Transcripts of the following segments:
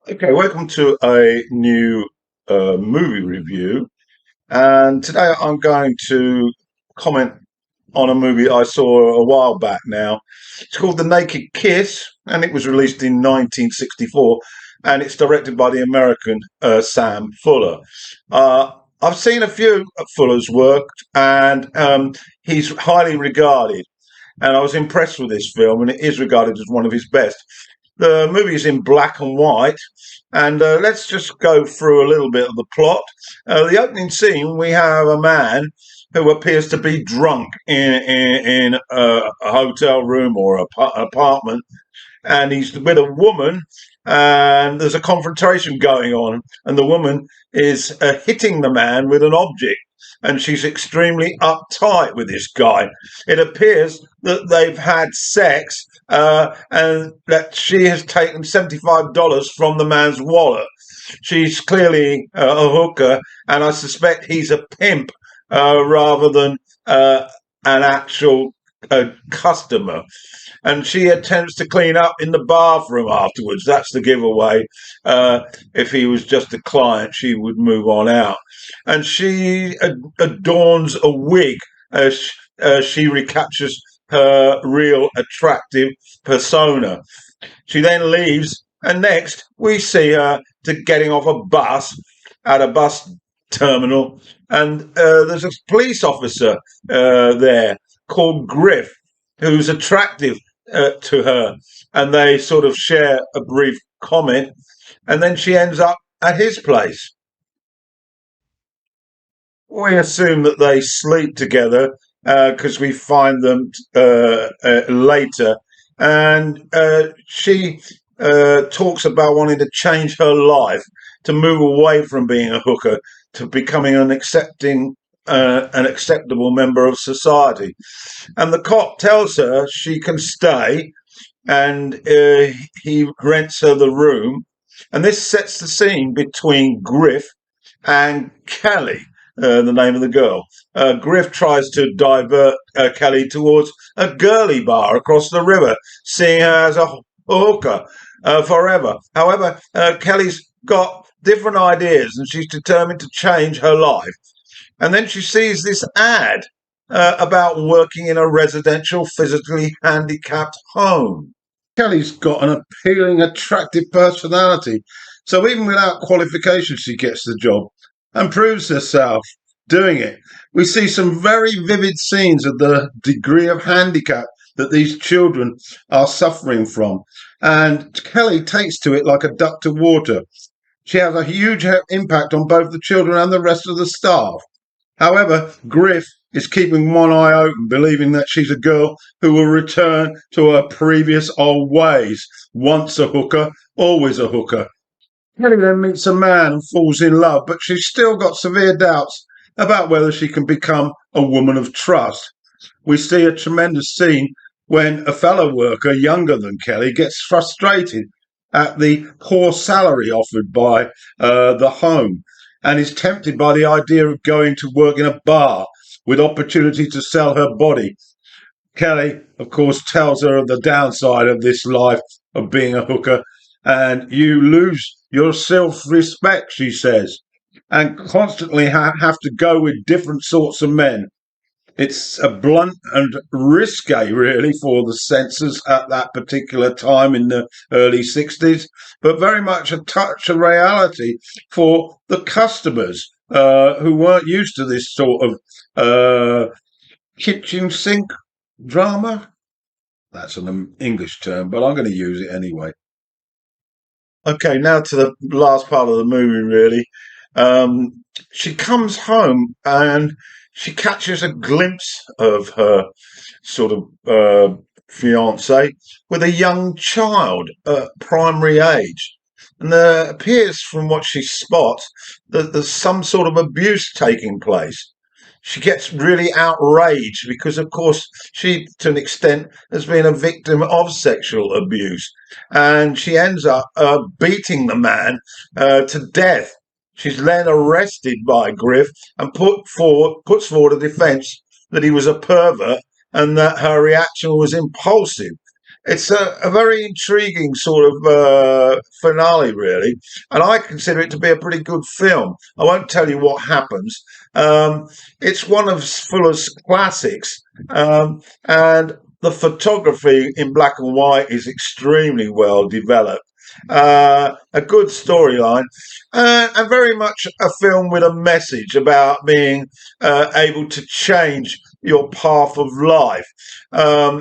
Okay, welcome to a new movie review. And today I'm going to comment on a movie I saw a while back now. It's called The Naked Kiss, and it was released in 1964, and it's directed by the American Sam Fuller. Uh, I've seen a few of Fuller's work, and he's highly regarded. And I was impressed with this film, and it is regarded as one of his best. The movie is in black and white, and let's just go through a little bit of the plot. The opening scene, we have a man who appears to be drunk in a hotel room or an apartment, and he's with a woman, and there's a confrontation going on, and the woman is hitting the man with an object, and she's extremely uptight with this guy. It appears that they've had sex, and that she has taken $75 from the man's wallet. She's clearly a hooker, and I suspect he's a pimp rather than an actual customer. And she attempts to clean up in the bathroom afterwards. That's the giveaway. If he was just a client, she would move on out. And she adorns a wig as she recaptures her real attractive persona. She then leaves, and next we see her getting off a bus at a bus terminal, and there's a police officer there called Griff, who's attractive to her, and they sort of share a brief comment, and then she ends up at his place. We assume that they sleep together because we find them later, and she talks about wanting to change her life, to move away from being a hooker to becoming an acceptable member of society. And the cop tells her she can stay, and he rents her the room. And this sets the scene between Griff and Kelly, the name of the girl. Griff tries to divert Kelly towards a girly bar across the river, seeing her as a hooker forever. However, Kelly's got different ideas, and she's determined to change her life. And then she sees this ad about working in a residential physically handicapped home. Kelly's got an appealing, attractive personality. So even without qualifications, she gets the job and proves herself doing it. We see some very vivid scenes of the degree of handicap that these children are suffering from. And Kelly takes to it like a duck to water. She has a huge impact on both the children and the rest of the staff. However, Griff is keeping one eye open, believing that she's a girl who will return to her previous old ways. Once a hooker, always a hooker. Kelly then meets a man and falls in love, but she's still got severe doubts about whether she can become a woman of trust. We see a tremendous scene when a fellow worker younger than Kelly gets frustrated at the poor salary offered by the home, and is tempted by the idea of going to work in a bar with opportunity to sell her body. Kelly, of course, tells her of the downside of this life of being a hooker, and you lose your self-respect, she says, and constantly have to go with different sorts of men. It's a blunt and risque, really, for the censors at that particular time in the early 60s, but very much a touch of reality for the customers who weren't used to this sort of kitchen sink drama. That's an English term, but I'm going to use it anyway. Okay, now to the last part of the movie, really. She comes home and she catches a glimpse of her sort of fiance with a young child at primary age. And there appears, from what she spots, that there's some sort of abuse taking place. She gets really outraged because, of course, she, to an extent, has been a victim of sexual abuse. And she ends up beating the man to death. She's then arrested by Griff and puts forward a defence that he was a pervert and that her reaction was impulsive. It's a very intriguing sort of finale, really, and I consider it to be a pretty good film. I won't tell you what happens. Um, it's one of Fuller's classics, and the photography in black and white is extremely well developed. A good storyline, and very much a film with a message about being able to change your path of life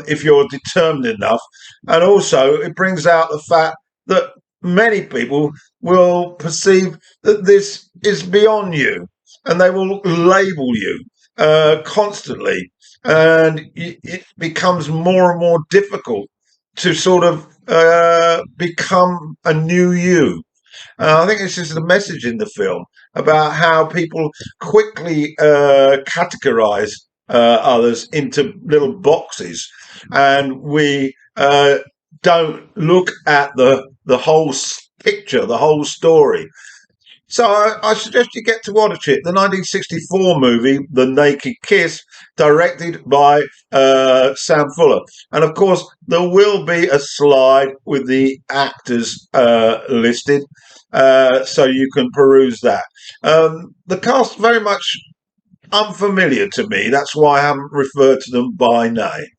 if you're determined enough. And also, it brings out the fact that many people will perceive that this is beyond you and they will label you constantly. And it becomes more and more difficult to sort of become a new you. I think this is the message in the film about how people quickly categorize others into little boxes, and we don't look at the whole picture, the whole story. So I suggest you get to watch it. The 1964 movie, The Naked Kiss, directed by Sam Fuller. And of course, there will be a slide with the actors listed, so you can peruse that. The cast very much unfamiliar to me. That's why I haven't referred to them by name.